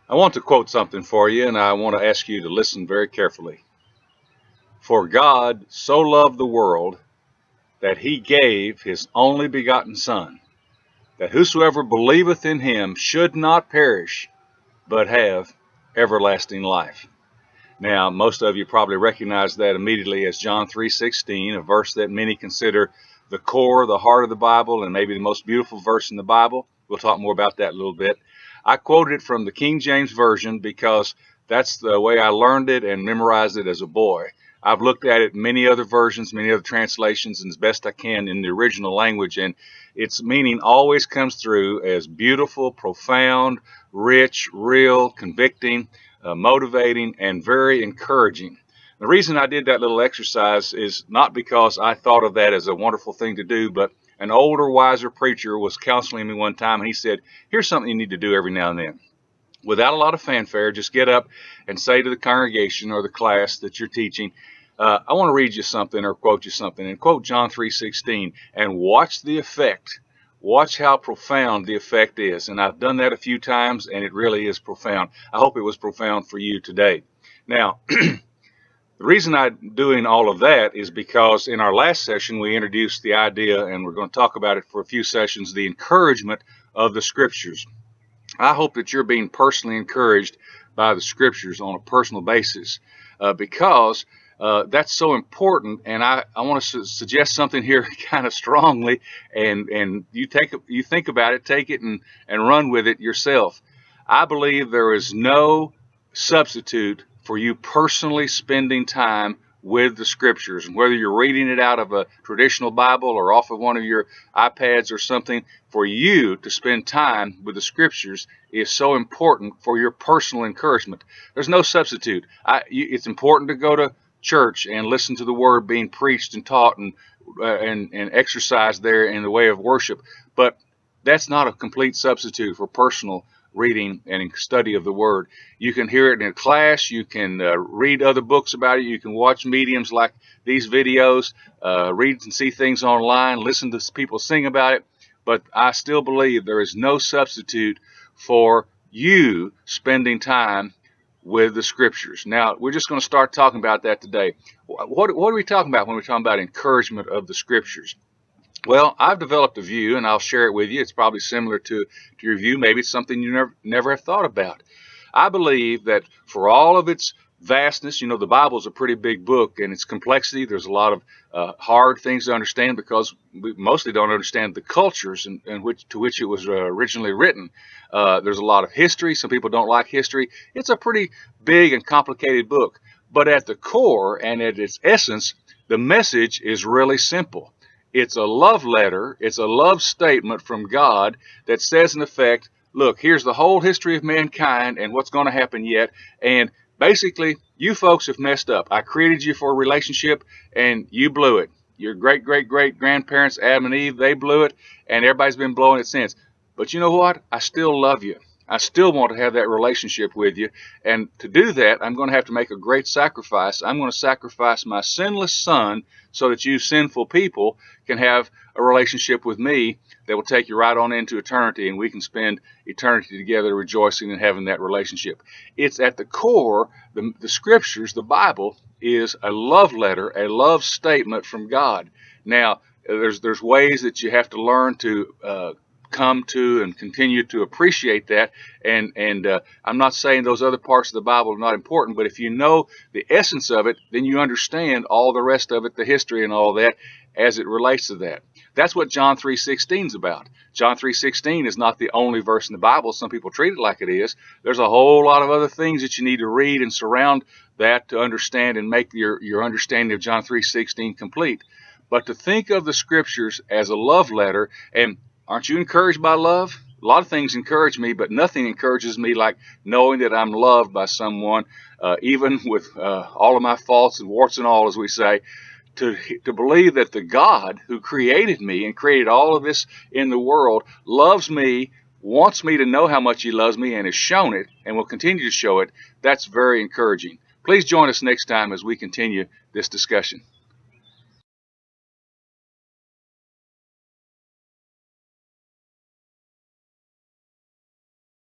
I want to quote something for you, and I want to ask you to listen very carefully. For God so loved the world that he gave his only begotten Son, that whosoever believeth in him should not perish, but have everlasting life. Now, most of you probably recognize that immediately as John 3:16, a verse that many consider the core, the heart of the Bible, and maybe the most beautiful verse in the Bible. We'll talk more about that in a little bit. I quoted it from the King James Version because that's the way I learned it and memorized it as a boy. I've looked at it in many other versions, many other translations, and as best I can in the original language, and its meaning always comes through as beautiful, profound, rich, real, convicting, motivating, and very encouraging. The reason I did that little exercise is not because I thought of that as a wonderful thing to do, but an older, wiser preacher was counseling me one time, and he said, here's something you need to do every now and then. Without a lot of fanfare, just get up and say to the congregation or the class that you're teaching, I want to read you something or quote you something, and quote John 3:16, and watch the effect. Watch how profound the effect is. And I've done that a few times, and it really is profound. I hope it was profound for you today. Now, the reason I'm doing all of that is because in our last session, we introduced the idea, and we're going to talk about it for a few sessions, the encouragement of the Scriptures. I hope that you're being personally encouraged by the Scriptures on a personal basis because that's so important. And I want to suggest something here kind of strongly, and you think about it, take it and run with it yourself. I believe there is no substitute for you personally spending time with the Scriptures. And whether you're reading it out of a traditional Bible or off of one of your iPads or something, for you to spend time with the Scriptures is so important for your personal encouragement. There's no substitute. It's important to go to church and listen to the Word being preached and taught and exercised there in the way of worship, but that's not a complete substitute for personal reading and study of the Word. You can hear it in a class, you can read other books about it, you can watch mediums like these videos, read and see things online, listen to people sing about it, but I still believe there is no substitute for you spending time with the Scriptures. Now, we're just going to start talking about that today. What are we talking about when we're talking about encouragement of the Scriptures? Well, I've developed a view, and I'll share it with you. It's probably similar to your view. Maybe it's something you never have thought about. I believe that for all of its vastness, the Bible is a pretty big book, and its complexity, there's a lot of hard things to understand because we mostly don't understand the cultures to which it was originally written. There's a lot of history. Some people don't like history. It's a pretty big and complicated book. But at the core and at its essence, the message is really simple. It's a love letter. It's a love statement from God that says, in effect, look, here's the whole history of mankind and what's going to happen yet. And basically, you folks have messed up. I created you for a relationship, and you blew it. Your great-great-great-grandparents, Adam and Eve, they blew it, and everybody's been blowing it since. But you know what? I still love you. I still want to have that relationship with you. And to do that, I'm going to have to make a great sacrifice. I'm going to sacrifice my sinless Son so that you sinful people can have a relationship with me that will take you right on into eternity, and we can spend eternity together rejoicing and having that relationship. It's at the core, the Scriptures, the Bible, is a love letter, a love statement from God. Now, there's ways that you have to learn to come to and continue to appreciate that, and I'm not saying those other parts of the Bible are not important, but if you know the essence of it, then you understand all the rest of it, the history and all that, as it relates to that. That's what John 3:16 is about. John 3:16 is not the only verse in the Bible. Some people treat it like it is. There's a whole lot of other things that you need to read and surround that to understand and make your understanding of John 3:16 complete. But to think of the Scriptures as a love letter, and aren't you encouraged by love? A lot of things encourage me, but nothing encourages me like knowing that I'm loved by someone, even with all of my faults and warts and all, as we say, to believe that the God who created me and created all of this in the world loves me, wants me to know how much He loves me, and has shown it and will continue to show it. That's very encouraging. Please join us next time as we continue this discussion.